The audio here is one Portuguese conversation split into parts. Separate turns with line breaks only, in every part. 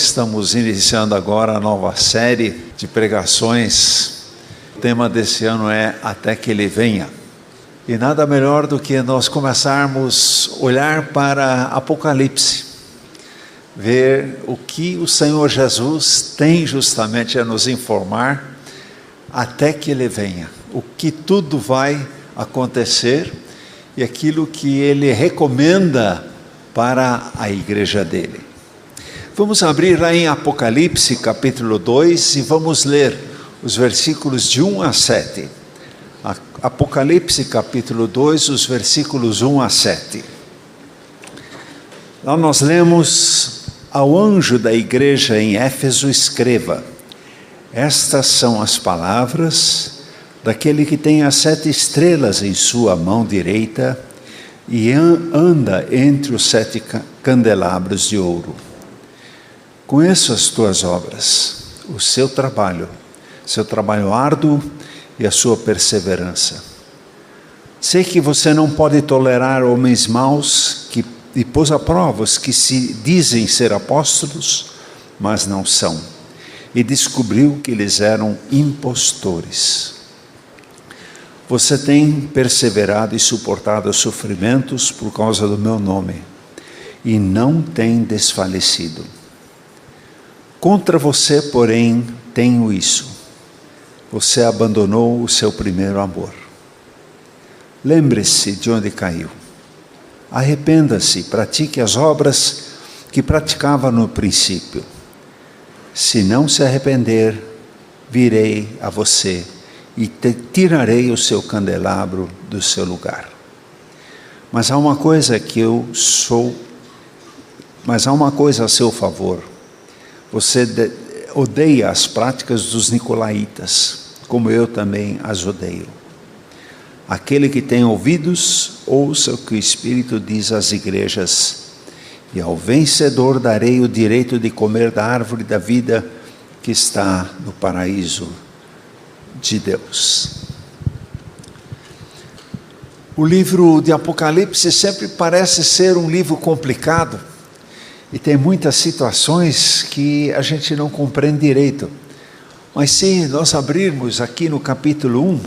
Estamos iniciando agora a nova série de pregações. O tema desse ano é Até que Ele Venha. E nada melhor do que nós começarmos a olhar para Apocalipse, ver o que o Senhor Jesus tem justamente a nos informar até que Ele venha, o que tudo vai acontecer e aquilo que Ele recomenda para a igreja dele. Vamos abrir lá em Apocalipse capítulo 2 e vamos ler os versículos de 1 a 7. Apocalipse capítulo 2, os versículos 1 a 7. Lá nós lemos: ao anjo da igreja em Éfeso escreva: estas são as palavras daquele que tem as 7 estrelas em sua mão direita e anda entre os 7 candelabros de ouro. Conheço as tuas obras, o seu trabalho árduo e a sua perseverança. Sei que você não pode tolerar homens maus e pôs a prova os que se dizem ser apóstolos, mas não são, e descobriu que eles eram impostores. Você tem perseverado e suportado os sofrimentos por causa do meu nome, e não tem desfalecido. Contra você, porém, tenho isso: você abandonou o seu primeiro amor. Lembre-se de onde caiu. Arrependa-se, pratique as obras que praticava no princípio. Se não se arrepender, virei a você e tirarei o seu candelabro do seu lugar. Mas há uma coisa a seu favor. Você odeia as práticas dos nicolaítas, como eu também as odeio. Aquele que tem ouvidos, ouça o que o Espírito diz às igrejas. E ao vencedor darei o direito de comer da árvore da vida que está no paraíso de Deus. O livro de Apocalipse sempre parece ser um livro complicado e tem muitas situações que a gente não compreende direito. Mas se nós abrirmos aqui no capítulo 1,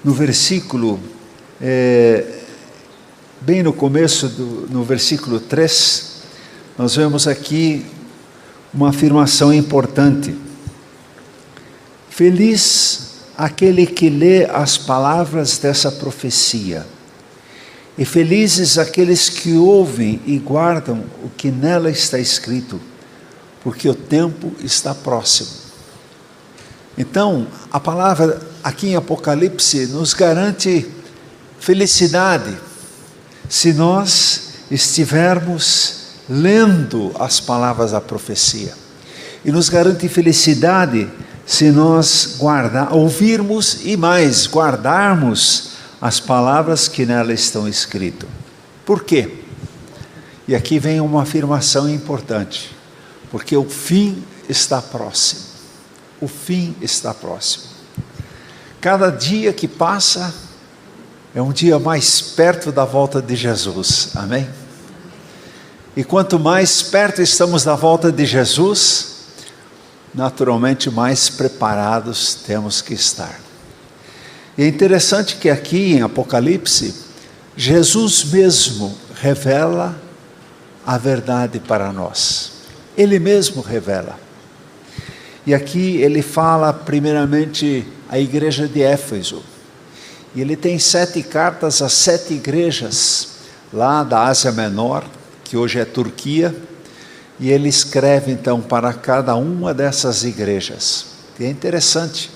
no versículo, bem no começo, no versículo 3, nós vemos aqui uma afirmação importante. Feliz aquele que lê as palavras dessa profecia, e felizes aqueles que ouvem e guardam o que nela está escrito, porque o tempo está próximo. Então, a palavra aqui em Apocalipse nos garante felicidade, se nós estivermos lendo as palavras da profecia. E nos garante felicidade se nós ouvirmos e mais, guardarmos as palavras que nela estão escritas. Por quê? E aqui vem uma afirmação importante. Porque o fim está próximo. O fim está próximo. Cada dia que passa é um dia mais perto da volta de Jesus. Amém? E quanto mais perto estamos da volta de Jesus, naturalmente mais preparados temos que estar. E é interessante que aqui em Apocalipse, Jesus mesmo revela a verdade para nós. Ele mesmo revela. E aqui ele fala primeiramente à igreja de Éfeso. E ele tem 7 cartas a 7 igrejas lá da Ásia Menor, que hoje é Turquia. E ele escreve então para cada uma dessas igrejas. E é interessante.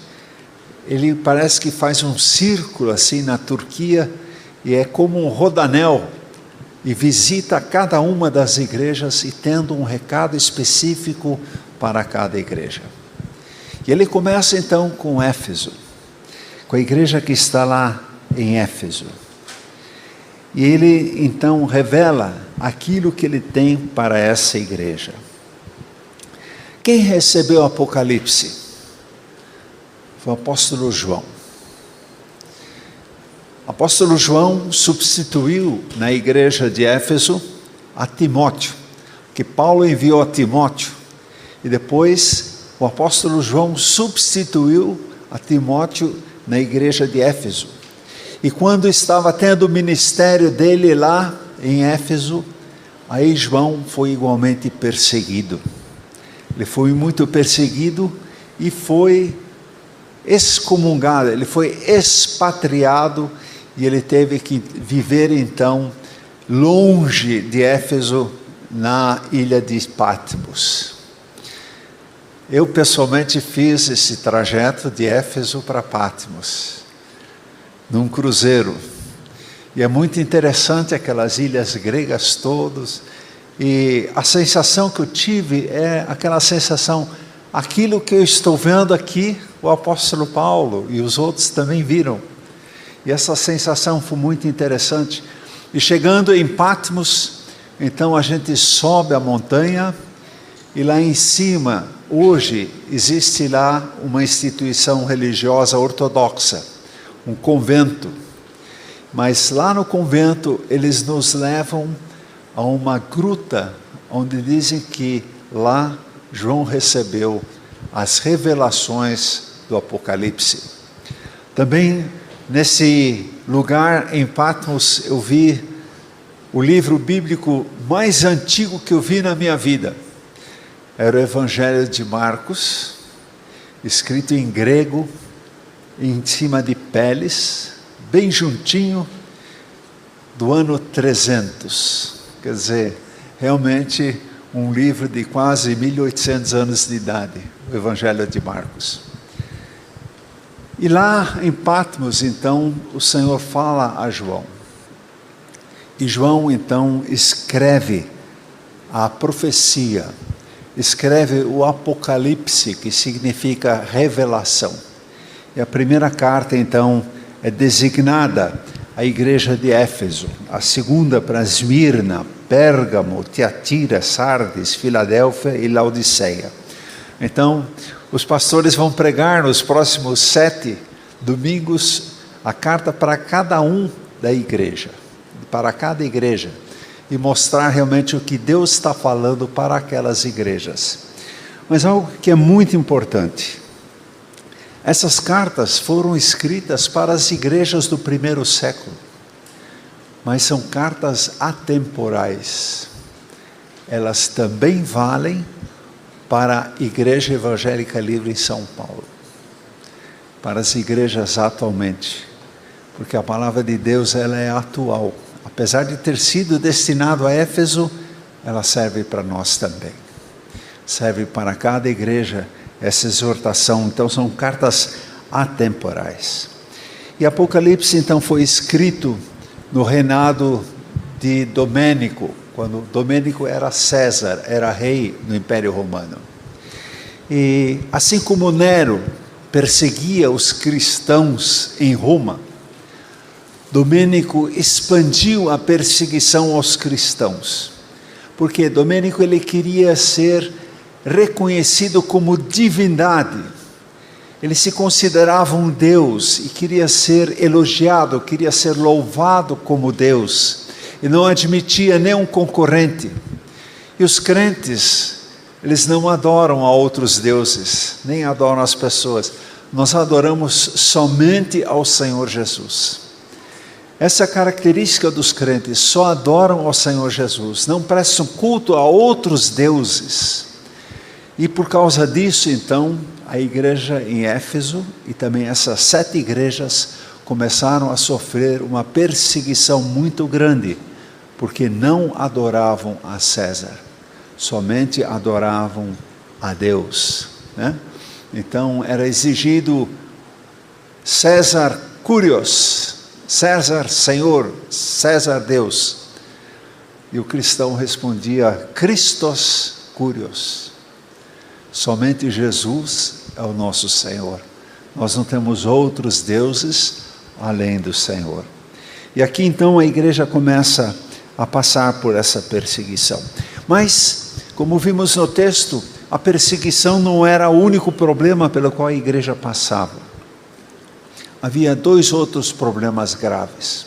Ele parece que faz um círculo assim na Turquia, e é como um rodanel, e visita cada uma das igrejas e tendo um recado específico para cada igreja. E ele começa então com Éfeso, com a igreja que está lá em Éfeso. E ele então revela aquilo que ele tem para essa igreja. Quem recebeu o Apocalipse? Foi o apóstolo João. O apóstolo João substituiu na igreja de Éfeso a Timóteo, que Paulo enviou a Timóteo E depois o apóstolo João substituiu a Timóteo na igreja de Éfeso. E quando estava tendo o ministério dele lá em Éfeso, aí João foi igualmente perseguido. Ele foi muito perseguido e foi excomungado, ele foi expatriado e ele teve que viver então longe de Éfeso, na ilha de Patmos. Eu pessoalmente fiz esse trajeto de Éfeso para Patmos, num cruzeiro, e é muito interessante aquelas ilhas gregas todas, e a sensação que eu tive é aquela sensação, aquilo que eu estou vendo aqui, o apóstolo Paulo e os outros também viram, e essa sensação foi muito interessante. E chegando em Patmos, então a gente sobe a montanha, e lá em cima, hoje, existe lá uma instituição religiosa ortodoxa, um convento, mas lá no convento eles nos levam a uma gruta, onde dizem que lá João recebeu as revelações do Apocalipse. Também nesse lugar em Patmos eu vi o livro bíblico mais antigo que eu vi na minha vida. Era o Evangelho de Marcos, escrito em grego, em cima de peles, bem juntinho, do ano 300. Quer dizer, realmente um livro de quase 1800 anos de idade, o Evangelho de Marcos. E lá em Patmos, então, o Senhor fala a João. E João, então, escreve a profecia, escreve o Apocalipse, que significa revelação. E a primeira carta, então, é designada à igreja de Éfeso, a segunda para Esmirna, Pérgamo, Tiatira, Sardes, Filadélfia e Laodiceia. Então, os pastores vão pregar nos próximos 7 domingos a carta para cada um da igreja, para cada igreja, e mostrar realmente o que Deus está falando para aquelas igrejas. Mas algo que é muito importante, essas cartas foram escritas para as igrejas do primeiro século, mas são cartas atemporais. Elas também valem para a Igreja Evangélica Livre em São Paulo, para as igrejas atualmente, porque a palavra de Deus ela é atual. Apesar de ter sido destinado a Éfeso, ela serve para nós também. Serve para cada igreja essa exortação. Então são cartas atemporais. E Apocalipse então foi escrito no reinado de Domênico, quando Domênico era César, era rei no Império Romano. E assim como Nero perseguia os cristãos em Roma, Domênico expandiu a perseguição aos cristãos, porque Domênico ele queria ser reconhecido como divindade, ele se considerava um Deus e queria ser elogiado, queria ser louvado como Deus, e não admitia nenhum concorrente. E os crentes, eles não adoram a outros deuses, nem adoram as pessoas, nós adoramos somente ao Senhor Jesus. Essa é a característica dos crentes, só adoram ao Senhor Jesus, não prestam culto a outros deuses. E por causa disso, então, a igreja em Éfeso e também essas 7 igrejas começaram a sofrer uma perseguição muito grande, porque não adoravam a César, somente adoravam a Deus, né? Então era exigido César Curios, César Senhor, César Deus. E o cristão respondia Christos Curios. Somente Jesus é o nosso Senhor. Nós não temos outros deuses além do Senhor. E aqui então a igreja começa a passar por essa perseguição. Mas, como vimos no texto, a perseguição não era o único problema pelo qual a igreja passava. Havia 2 outros problemas graves.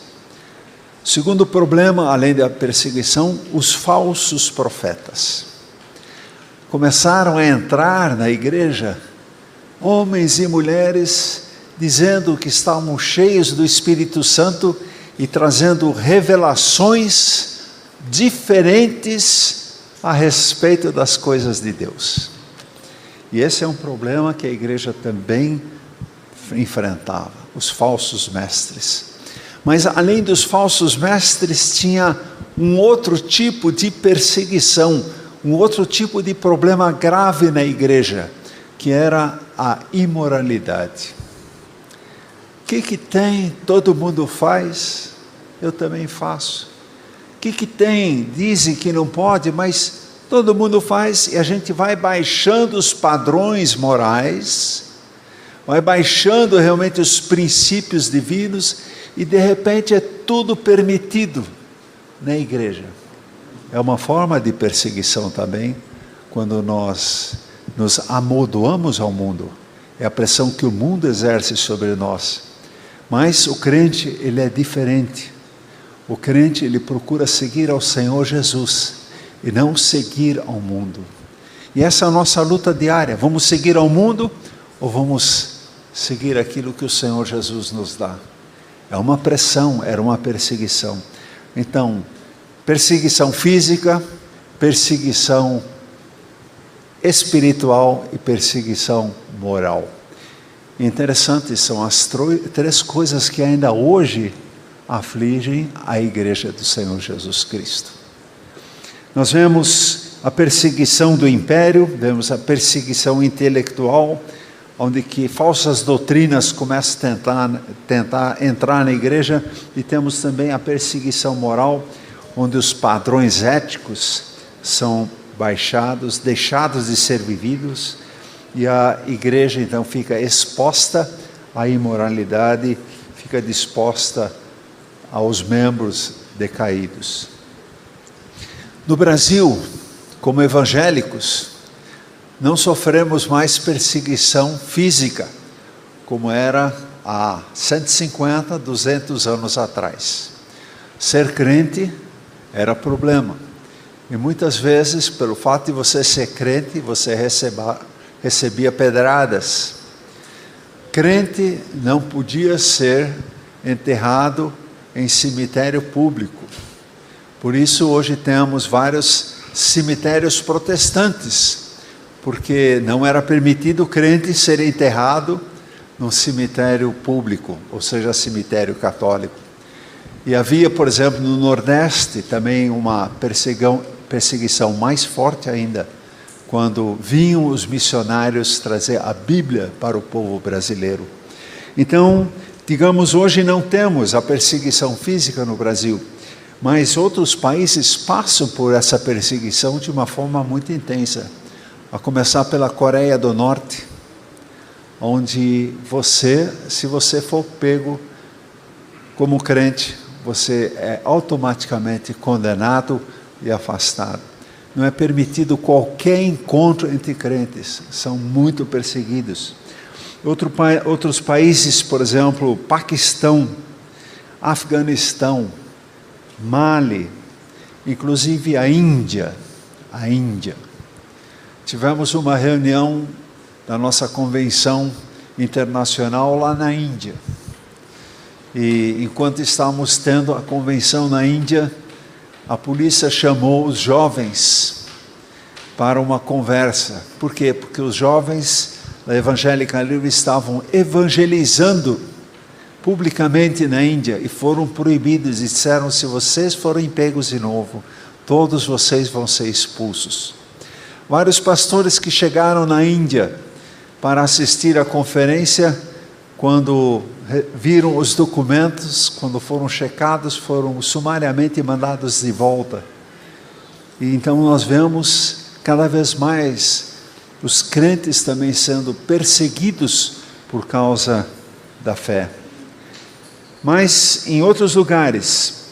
O segundo problema, além da perseguição, os falsos profetas. começaram a entrar na igreja homens e mulheres dizendo que estavam cheios do Espírito Santo e trazendo revelações diferentes a respeito das coisas de Deus. E esse é um problema que a igreja também enfrentava, os falsos mestres. Mas além dos falsos mestres, tinha um outro tipo de perseguição, um outro tipo de problema grave na igreja, que era a imoralidade. O que tem? Todo mundo faz, eu também faço. O que tem? Dizem que não pode, mas todo mundo faz, e a gente vai baixando os padrões morais, vai baixando realmente os princípios divinos, e de repente é tudo permitido na igreja. É uma forma de perseguição também, quando nós nos amodoamos ao mundo. É a pressão que o mundo exerce sobre nós. Mas o crente, ele é diferente. O crente, ele procura seguir ao Senhor Jesus e não seguir ao mundo. E essa é a nossa luta diária. Vamos seguir ao mundo ou vamos seguir aquilo que o Senhor Jesus nos dá? É uma pressão, era uma perseguição. Então, perseguição física, perseguição espiritual e perseguição moral. Interessante, são as três coisas que ainda hoje afligem a igreja do Senhor Jesus Cristo. Nós vemos a perseguição do império, vemos a perseguição intelectual, onde que falsas doutrinas começam a tentar entrar na igreja, e temos também a perseguição moral, onde os padrões éticos são baixados, deixados de ser vividos, e a igreja então fica exposta à imoralidade, fica disposta aos membros decaídos. No Brasil, como evangélicos, não sofremos mais perseguição física, como era há 150, 200 anos atrás. Ser crente era problema. E muitas vezes, pelo fato de você ser crente, você recebia pedradas. Crente não podia ser enterrado em cemitério público. Por isso hoje temos vários cemitérios protestantes, porque não era permitido o crente ser enterrado num cemitério público, ou seja, cemitério católico. E havia, por exemplo, no Nordeste também uma perseguição mais forte ainda, quando vinham os missionários trazer a Bíblia para o povo brasileiro. Então, digamos, hoje não temos a perseguição física no Brasil, mas outros países passam por essa perseguição de uma forma muito intensa, a começar pela Coreia do Norte, onde se você for pego como crente, você é automaticamente condenado e afastado. Não é permitido qualquer encontro entre crentes, são muito perseguidos. Outros países, por exemplo, Paquistão, Afeganistão, Mali, inclusive a Índia. Tivemos uma reunião da nossa convenção internacional lá na Índia. E enquanto estávamos tendo a convenção na Índia, a polícia chamou os jovens para uma conversa. Por quê? Porque os jovens da Evangélica Livre estavam evangelizando publicamente na Índia e foram proibidos, e disseram: se vocês forem pegos de novo, todos vocês vão ser expulsos. Vários pastores que chegaram na Índia para assistir à conferência, quando viram os documentos, quando foram checados, foram sumariamente mandados de volta. E então nós vemos cada vez mais os crentes também sendo perseguidos por causa da fé. Mas em outros lugares,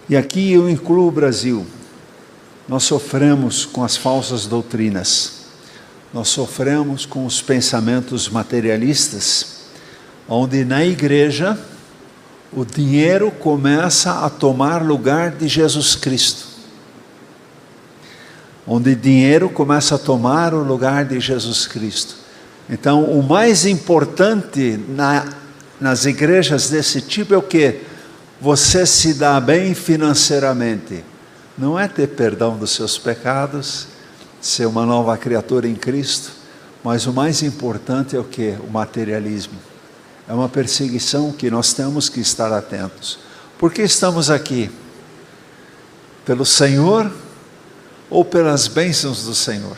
e aqui eu incluo o Brasil, nós sofremos com as falsas doutrinas, nós sofremos com os pensamentos materialistas, onde na igreja o dinheiro começa a tomar lugar de Jesus Cristo. onde dinheiro começa a tomar o lugar de Jesus Cristo. Então, o mais importante nas igrejas desse tipo é o quê? Você se dá bem financeiramente. Não é ter perdão dos seus pecados, ser uma nova criatura em Cristo, mas o mais importante é o quê? O materialismo. É uma perseguição que nós temos que estar atentos. Por que estamos aqui? Pelo Senhor ou pelas bênçãos do Senhor?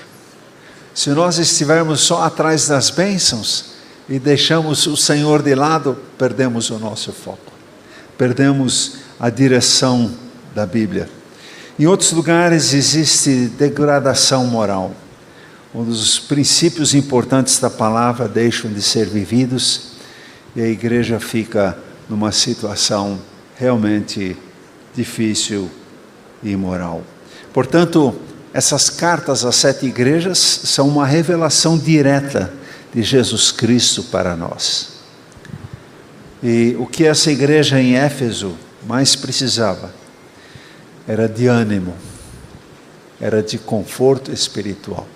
Se nós estivermos só atrás das bênçãos e deixamos o Senhor de lado, perdemos o nosso foco. Perdemos a direção da Bíblia. Em outros lugares existe degradação moral. Um dos princípios importantes da palavra deixam de ser vividos e a igreja fica numa situação realmente difícil e imoral. Portanto, essas cartas às 7 igrejas são uma revelação direta de Jesus Cristo para nós. E o que essa igreja em Éfeso mais precisava era de ânimo, era de conforto espiritual.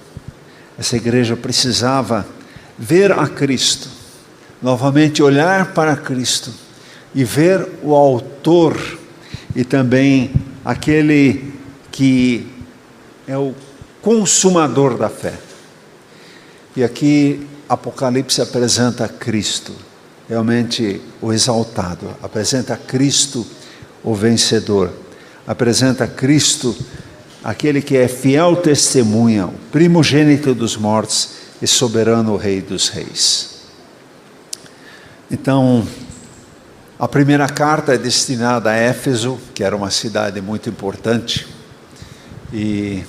Essa igreja precisava ver a Cristo, novamente olhar para Cristo e ver o autor e também aquele que é o consumador da fé. E aqui Apocalipse apresenta Cristo, realmente o exaltado, apresenta Cristo o vencedor, apresenta Cristo aquele que é fiel testemunha, o primogênito dos mortos e soberano Rei dos reis. Então, a primeira carta é destinada a Éfeso, que era uma cidade muito importante, e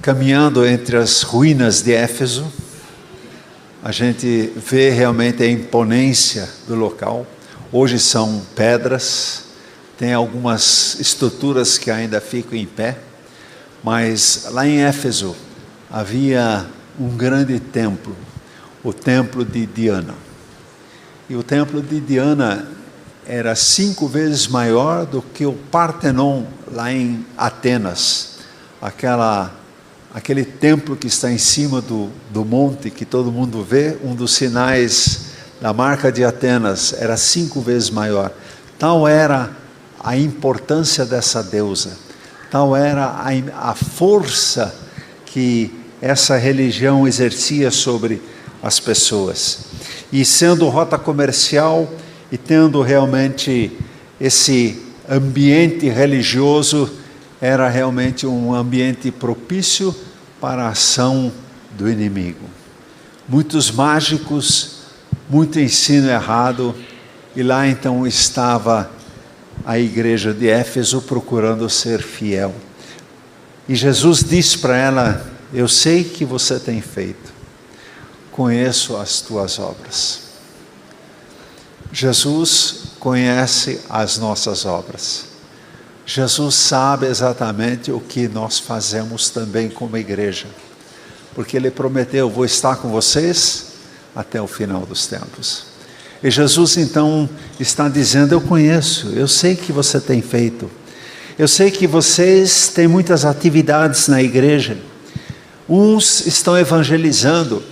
caminhando entre as ruínas de Éfeso, a gente vê realmente a imponência do local. Hoje são pedras, tem algumas estruturas que ainda ficam em pé, mas lá em Éfeso havia um grande templo, o templo de Diana. E o templo de Diana era 5 vezes maior do que o Partenon lá em Atenas, aquele templo que está em cima do monte, que todo mundo vê, um dos sinais da marca de Atenas, era 5 vezes maior. Tal era a importância dessa deusa, tal era a força que essa religião exercia sobre as pessoas. E sendo rota comercial e tendo realmente esse ambiente religioso, era realmente um ambiente propício para a ação do inimigo. Muitos mágicos, muito ensino errado, e lá então estava a igreja de Éfeso procurando ser fiel. E Jesus disse para ela: eu sei que você tem feito, conheço as tuas obras. Jesus conhece as nossas obras. Jesus sabe exatamente o que nós fazemos também como igreja, porque Ele prometeu: vou estar com vocês até o final dos tempos. E Jesus então está dizendo: eu conheço, eu sei que você tem feito, eu sei que vocês têm muitas atividades na igreja. Uns estão evangelizando,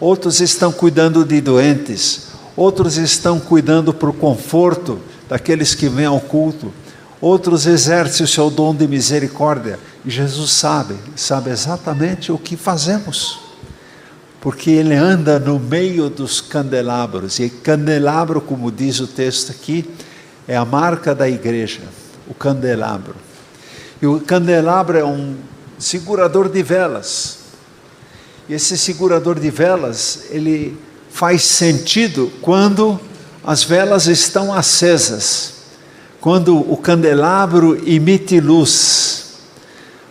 outros estão cuidando de doentes, outros estão cuidando para o conforto daqueles que vêm ao culto, outros exercem o seu dom de misericórdia. E Jesus sabe exatamente o que fazemos, porque Ele anda no meio dos candelabros, e candelabro, como diz o texto aqui, é a marca da igreja, o candelabro. E o candelabro é um segurador de velas, e esse segurador de velas, ele faz sentido quando as velas estão acesas, quando o candelabro emite luz.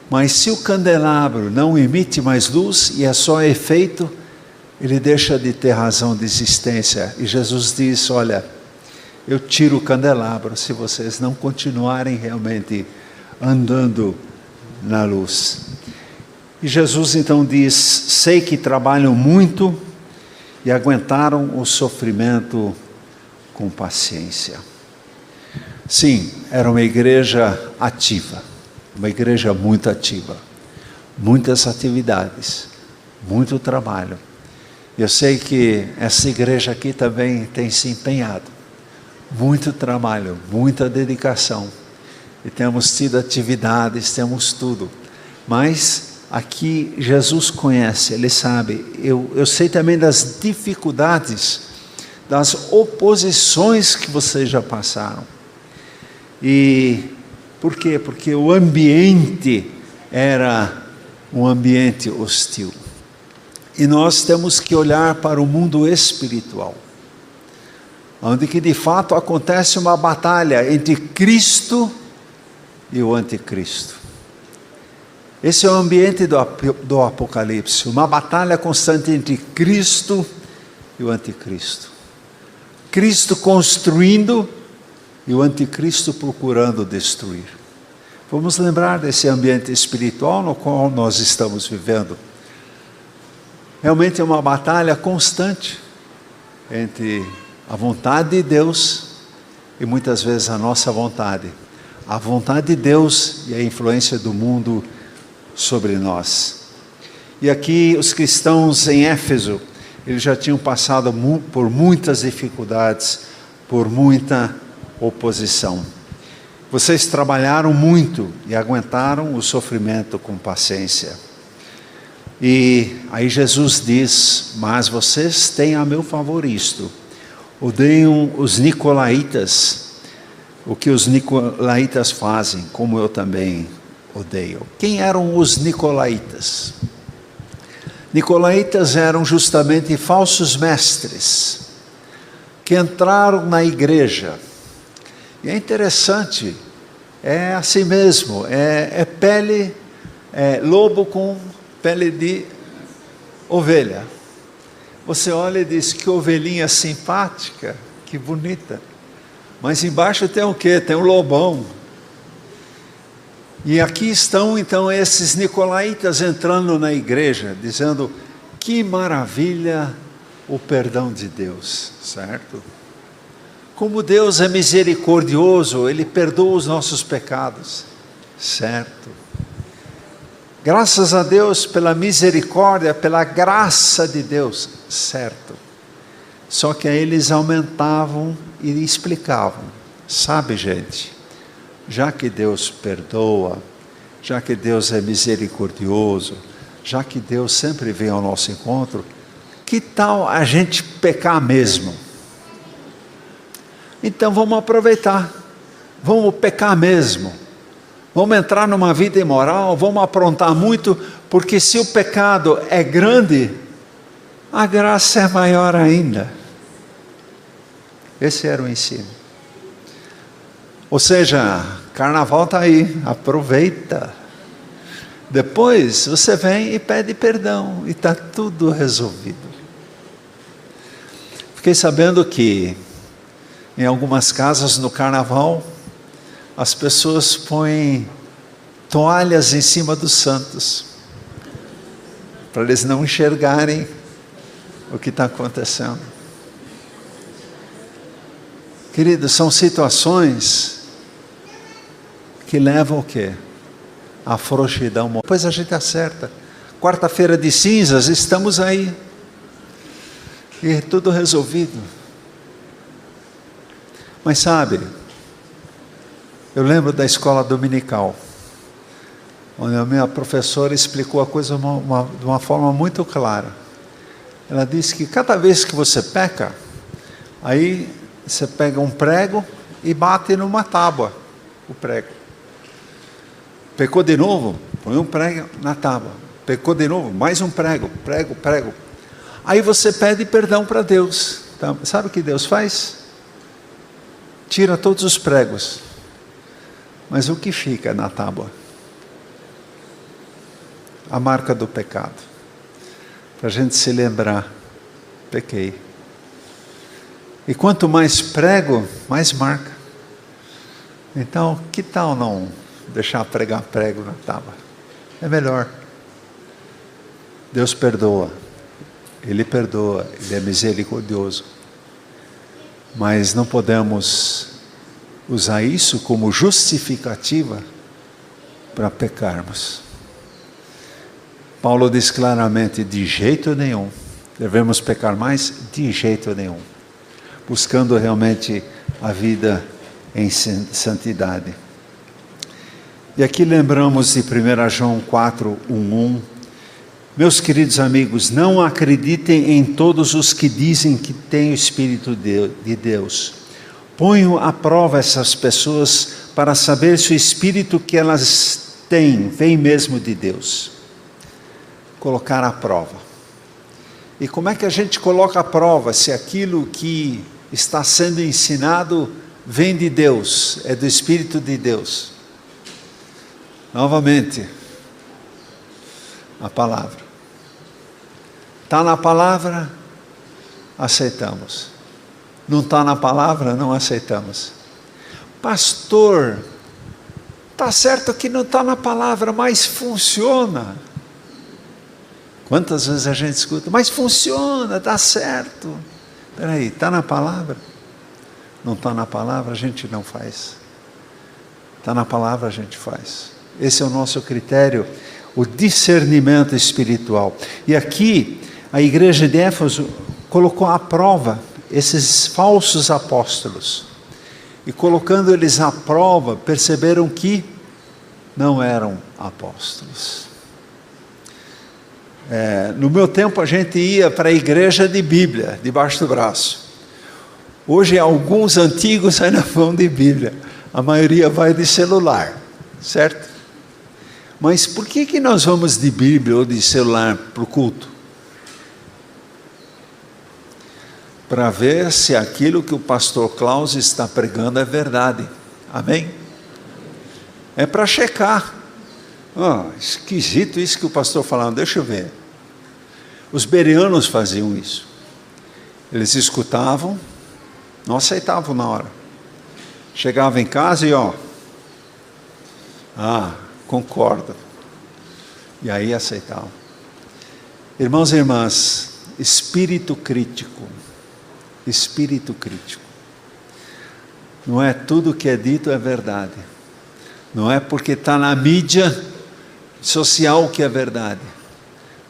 Mas se o candelabro não emite mais luz e é só efeito, ele deixa de ter razão de existência. E Jesus diz: olha, eu tiro o candelabro se vocês não continuarem realmente andando na luz. E Jesus então diz: sei que trabalham muito e aguentaram o sofrimento com paciência. Sim, era uma igreja ativa, uma igreja muito ativa. muitas atividades, muito trabalho. Eu sei que essa igreja aqui também tem se empenhado. Muito trabalho, muita dedicação. E temos tido atividades, temos tudo. Mas aqui Jesus conhece, Ele sabe. Eu sei também das dificuldades, das oposições que vocês já passaram. E por quê? Porque o ambiente era um ambiente hostil. E nós temos que olhar para o mundo espiritual, onde que de fato acontece uma batalha entre Cristo e o anticristo. Esse é o ambiente do Apocalipse, uma batalha constante entre Cristo e o anticristo. Cristo construindo e o anticristo procurando destruir. Vamos lembrar desse ambiente espiritual no qual nós estamos vivendo. Realmente é uma batalha constante entre a vontade de Deus e muitas vezes a nossa vontade. A vontade de Deus e a influência do mundo sobre nós. E aqui os cristãos em Éfeso, eles já tinham passado por muitas dificuldades, por muita oposição. Vocês trabalharam muito e aguentaram o sofrimento com paciência. E aí Jesus diz, mas vocês têm a meu favor isto, odeiam os nicolaítas, o que os nicolaítas fazem, como eu também odeio. Quem eram os nicolaítas? Nicolaítas eram justamente falsos mestres, que entraram na igreja. E é interessante, é assim mesmo, lobo com pele de ovelha. Você olha e diz, que ovelhinha simpática, que bonita. Mas embaixo tem o quê? Tem um lobão. E aqui estão então esses nicolaítas entrando na igreja, dizendo, que maravilha o perdão de Deus, certo? Como Deus é misericordioso, Ele perdoa os nossos pecados, certo? Graças a Deus pela misericórdia, pela graça de Deus, certo. Só que aí eles aumentavam e explicavam. Sabe, gente, já que Deus perdoa, já que Deus é misericordioso, já que Deus sempre vem ao nosso encontro, que tal a gente pecar mesmo? Então vamos aproveitar, vamos pecar mesmo. Vamos entrar numa vida imoral, vamos aprontar muito, porque se o pecado é grande, a graça é maior ainda. Esse era o ensino. Ou seja, carnaval está aí, aproveita. Depois você vem e pede perdão, e está tudo resolvido. Fiquei sabendo que, em algumas casas no carnaval, as pessoas põem toalhas em cima dos santos, para eles não enxergarem o que está acontecendo. Queridos, são situações que levam o quê? A frouxidão. Depois a gente acerta. Quarta-feira de cinzas, estamos aí. E tudo resolvido. Mas sabe, eu lembro da escola dominical, onde a minha professora explicou a coisa de uma forma muito clara. Ela disse que cada vez que você peca, aí você pega um prego e bate numa tábua, o prego. Pecou de novo, põe um prego na tábua. Pecou de novo, mais um prego, prego. Aí você pede perdão para Deus. Então, sabe o que Deus faz? Tira todos os pregos. Mas o que fica na tábua? A marca do pecado. Para a gente se lembrar, pequei. E quanto mais prego, mais marca. Então, que tal não deixar pregar prego na tábua? É melhor. Deus perdoa. Ele perdoa, Ele é misericordioso. Mas não podemos usar isso como justificativa para pecarmos. Paulo diz claramente, de jeito nenhum. Devemos pecar mais? De jeito nenhum. Buscando realmente a vida em santidade. E aqui lembramos de 1 João 4:1. Meus queridos amigos, não acreditem em todos os que dizem que têm o Espírito de Deus. Ponham à prova essas pessoas para saber se o Espírito que elas têm vem mesmo de Deus. Colocar à prova. E como é que a gente coloca à prova se aquilo que está sendo ensinado vem de Deus, é do Espírito de Deus? Novamente, a palavra. Está na palavra, aceitamos. Não está na palavra, não aceitamos. Pastor, está certo que não está na palavra, mas funciona. Quantas vezes a gente escuta, mas funciona, está certo. Espera aí, está na palavra? Não está na palavra, a gente não faz. Está na palavra, a gente faz. Esse é o nosso critério, o discernimento espiritual. E aqui, a igreja de Éfeso colocou à prova esses falsos apóstolos. E colocando eles à prova, perceberam que não eram apóstolos. No meu tempo a gente ia para a igreja de Bíblia, debaixo do braço. Hoje alguns antigos ainda vão de Bíblia, a maioria vai de celular, certo? Mas por que nós vamos de Bíblia ou de celular para o culto? Para ver se aquilo que o pastor Klaus está pregando é verdade, amém? É para checar. Esquisito isso que o pastor falando, deixa eu ver. Os bereanos faziam isso. Eles escutavam, não aceitavam na hora. Chegavam em casa e concordo. E aí aceitavam. Irmãos e irmãs, espírito crítico. Espírito crítico. Não é tudo que é dito é verdade. Não é porque está na mídia social que é verdade.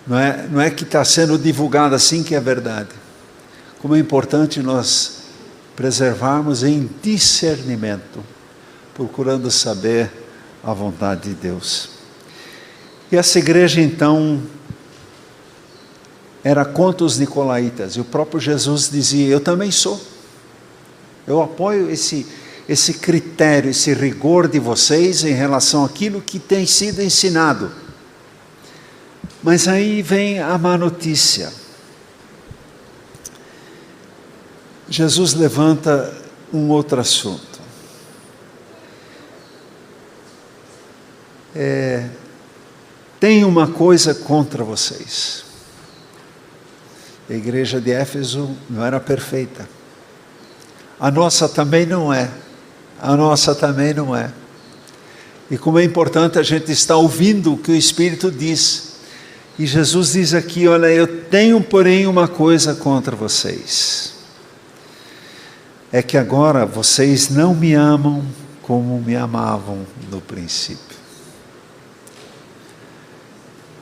Não é que está sendo divulgado assim que é verdade. Como é importante nós preservarmos em discernimento, procurando saber a vontade de Deus. E essa igreja então era contra os nicolaítas, e o próprio Jesus dizia, eu também sou. Eu apoio esse critério, esse rigor de vocês em relação àquilo que tem sido ensinado. Mas aí vem a má notícia. Jesus levanta um outro assunto. Tem uma coisa contra vocês. A igreja de Éfeso não era perfeita. A nossa também não é. A nossa também não é. E como é importante a gente estar ouvindo o que o Espírito diz. E Jesus diz aqui, olha, eu tenho porém uma coisa contra vocês. É que agora vocês não me amam como me amavam no princípio.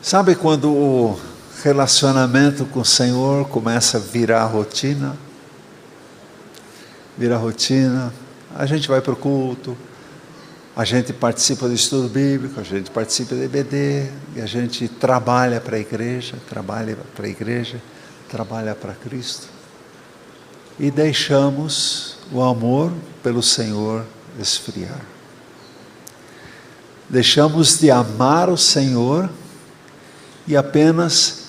Sabe quando o relacionamento com o Senhor começa a virar rotina? Vira rotina, a gente vai para o culto, a gente participa do estudo bíblico, a gente participa do EBD, e a gente trabalha para a igreja, trabalha para Cristo. E deixamos o amor pelo Senhor esfriar. Deixamos de amar o Senhor e apenas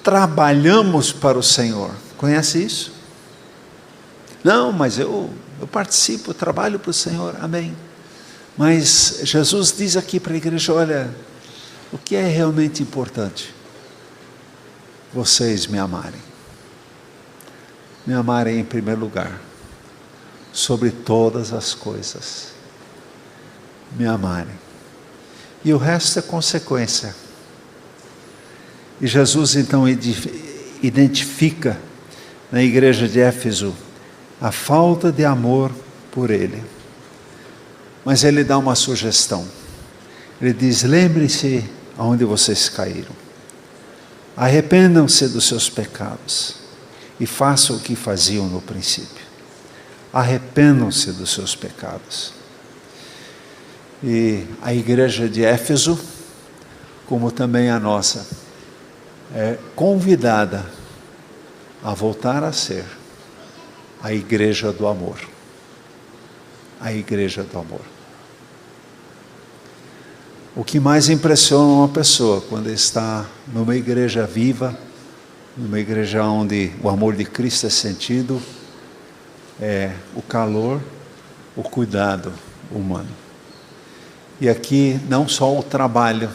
trabalhamos para o Senhor. Conhece isso? Não, mas eu participo, eu trabalho para o Senhor, amém. Mas Jesus diz aqui para a igreja, olha, o que é realmente importante? Vocês me amarem. Me amarem em primeiro lugar, sobre todas as coisas. Me amarem. E o resto é consequência. E Jesus então identifica na igreja de Éfeso a falta de amor por Ele. Mas Ele dá uma sugestão. Ele diz, lembre-se aonde vocês caíram. Arrependam-se dos seus pecados e façam o que faziam no princípio. Arrependam-se dos seus pecados. E a igreja de Éfeso, como também a nossa, é convidada a voltar a ser a igreja do amor. A igreja do amor. O que mais impressiona uma pessoa quando está numa igreja viva, numa igreja onde o amor de Cristo é sentido, é o calor, o cuidado humano. E aqui não só o trabalho,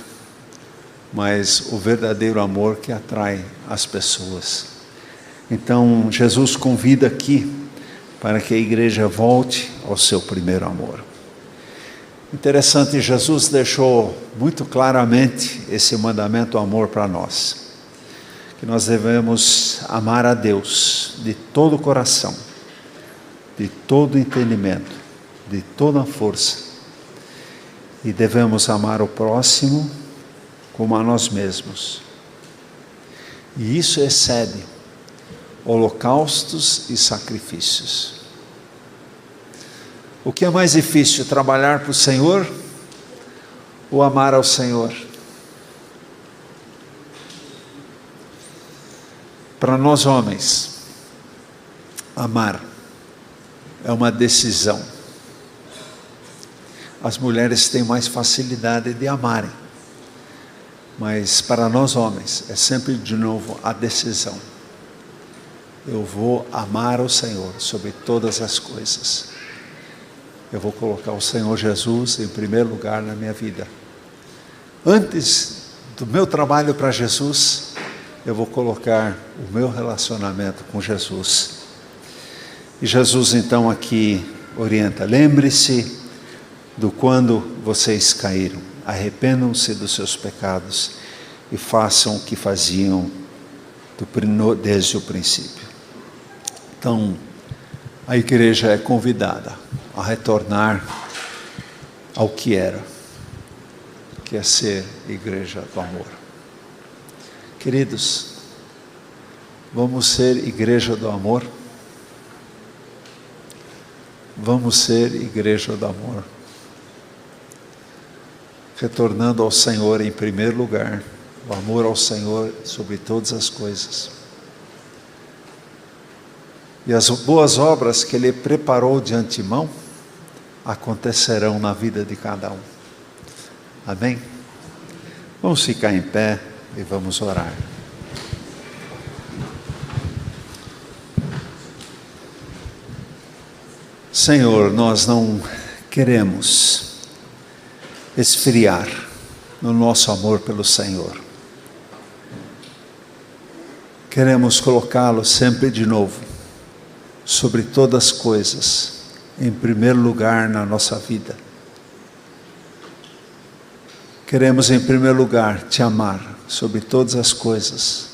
mas o verdadeiro amor que atrai as pessoas. Então Jesus convida aqui para que a igreja volte ao seu primeiro amor. Interessante, Jesus deixou muito claramente esse mandamento amor para nós. Que nós devemos amar a Deus de todo o coração, de todo o entendimento, de toda a força. E devemos amar o próximo como a nós mesmos. E isso excede holocaustos e sacrifícios. O que é mais difícil, trabalhar para o Senhor ou amar ao Senhor? Para nós homens, amar é uma decisão. As mulheres têm mais facilidade de amarem, mas para nós homens é sempre de novo a decisão. Eu vou amar o Senhor sobre todas as coisas. Eu vou colocar o Senhor Jesus em primeiro lugar na minha vida. Antes do meu trabalho para Jesus, eu vou colocar o meu relacionamento com Jesus. E Jesus então aqui orienta: lembre-se do quando vocês caíram, arrependam-se dos seus pecados e façam o que faziam desde o princípio. Então, a igreja é convidada a retornar ao que era, que é ser igreja do amor. Queridos, vamos ser igreja do amor? Vamos ser igreja do amor, retornando ao Senhor em primeiro lugar, o amor ao Senhor sobre todas as coisas. E as boas obras que Ele preparou de antemão acontecerão na vida de cada um. Amém? Vamos ficar em pé e vamos orar. Senhor, nós não queremos esfriar no nosso amor pelo Senhor. Queremos colocá-lo sempre de novo sobre todas as coisas, em primeiro lugar na nossa vida. Queremos em primeiro lugar te amar sobre todas as coisas.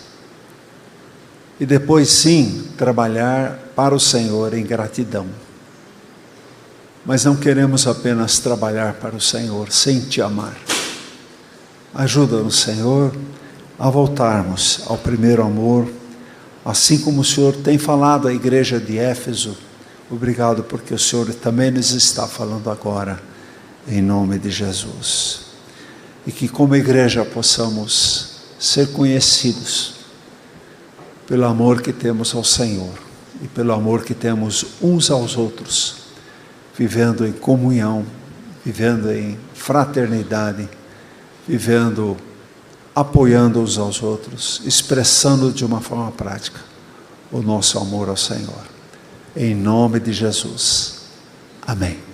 E depois sim, trabalhar para o Senhor em gratidão. Mas não queremos apenas trabalhar para o Senhor sem te amar. Ajuda-nos, Senhor, a voltarmos ao primeiro amor, assim como o Senhor tem falado à igreja de Éfeso. Obrigado porque o Senhor também nos está falando agora, em nome de Jesus. E que como igreja possamos ser conhecidos pelo amor que temos ao Senhor e pelo amor que temos uns aos outros, vivendo em comunhão, vivendo em fraternidade, vivendo apoiando uns aos outros, expressando de uma forma prática o nosso amor ao Senhor. Em nome de Jesus. Amém.